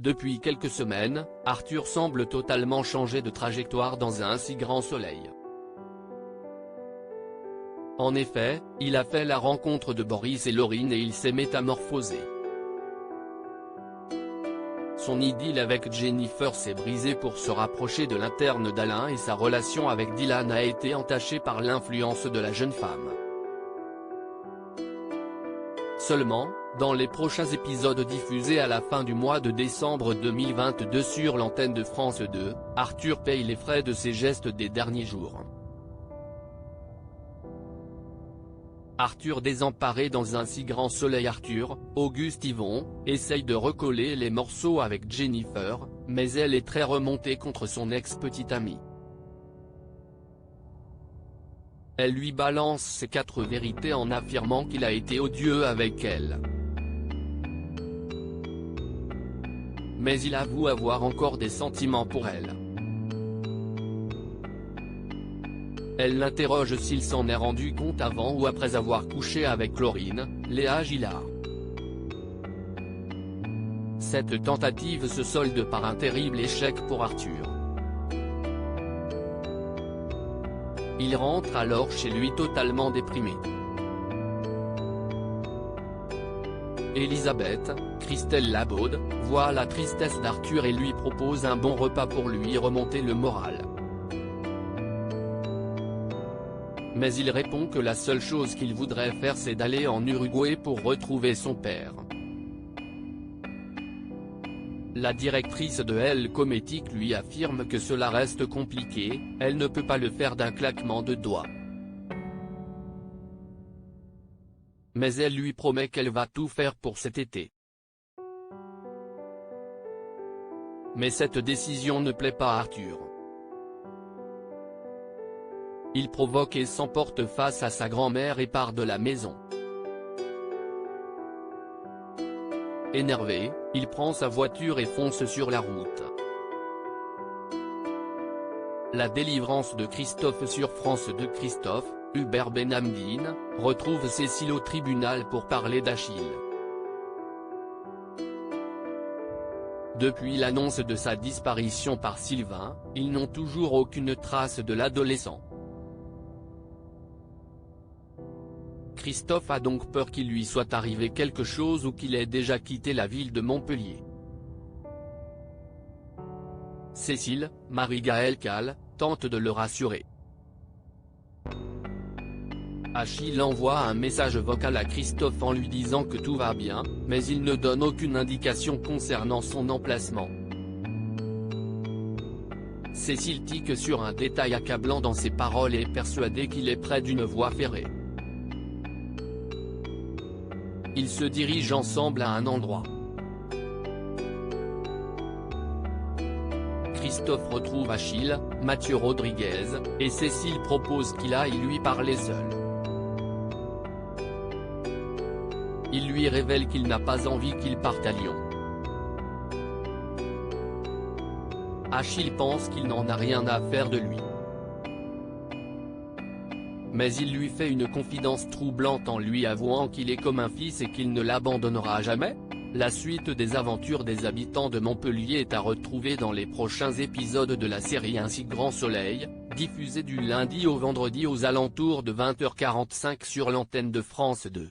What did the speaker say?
Depuis quelques semaines, Arthur semble totalement changer de trajectoire dans un si grand soleil. En effet, il a fait la rencontre de Boris et Laurine et il s'est métamorphosé. Son idylle avec Jennifer s'est brisée pour se rapprocher de l'interne d'Alain et sa relation avec Dylan a été entachée par l'influence de la jeune femme. Seulement, dans les prochains épisodes diffusés à la fin du mois de décembre 2022 sur l'antenne de France 2, Arthur paye les frais de ses gestes des derniers jours. Arthur désemparé dans un si grand soleil. Arthur, Auguste Yvon, essaye de recoller les morceaux avec Jennifer, mais elle est très remontée contre son ex-petite amie. Elle lui balance ses 4 vérités en affirmant qu'il a été odieux avec elle. Mais il avoue avoir encore des sentiments pour elle. Elle l'interroge s'il s'en est rendu compte avant ou après avoir couché avec Laurine, Léa Gillard. Cette tentative se solde par un terrible échec pour Arthur. Il rentre alors chez lui totalement déprimé. Elisabeth, Christelle Labaude, voit la tristesse d'Arthur et lui propose un bon repas pour lui remonter le moral. Mais il répond que la seule chose qu'il voudrait faire c'est d'aller en Uruguay pour retrouver son père. La directrice de Elle Cométique lui affirme que cela reste compliqué, elle ne peut pas le faire d'un claquement de doigts. Mais elle lui promet qu'elle va tout faire pour cet été. Mais cette décision ne plaît pas à Arthur. Il provoque et s'emporte face à sa grand-mère et part de la maison. Énervé, il prend sa voiture et fonce sur la route. La délivrance de Christophe sur France 2. Christophe, Hubert Benhamdine, retrouve Cécile au tribunal pour parler d'Achille. Depuis l'annonce de sa disparition par Sylvain, ils n'ont toujours aucune trace de l'adolescent. Christophe a donc peur qu'il lui soit arrivé quelque chose ou qu'il ait déjà quitté la ville de Montpellier. Cécile, Marie-Gaëlle Calle, tente de le rassurer. Achille envoie un message vocal à Christophe en lui disant que tout va bien, mais il ne donne aucune indication concernant son emplacement. Cécile tique sur un détail accablant dans ses paroles et est persuadée qu'il est près d'une voie ferrée. Ils se dirigent ensemble à un endroit. Christophe retrouve Achille, Mathieu Rodriguez, et Cécile propose qu'il aille lui parler seul. Il lui révèle qu'il n'a pas envie qu'il parte à Lyon. Achille pense qu'il n'en a rien à faire de lui. Mais il lui fait une confidence troublante en lui avouant qu'il est comme un fils et qu'il ne l'abandonnera jamais. La suite des aventures des habitants de Montpellier est à retrouver dans les prochains épisodes de la série Un si grand soleil, diffusée du lundi au vendredi aux alentours de 20h45 sur l'antenne de France 2.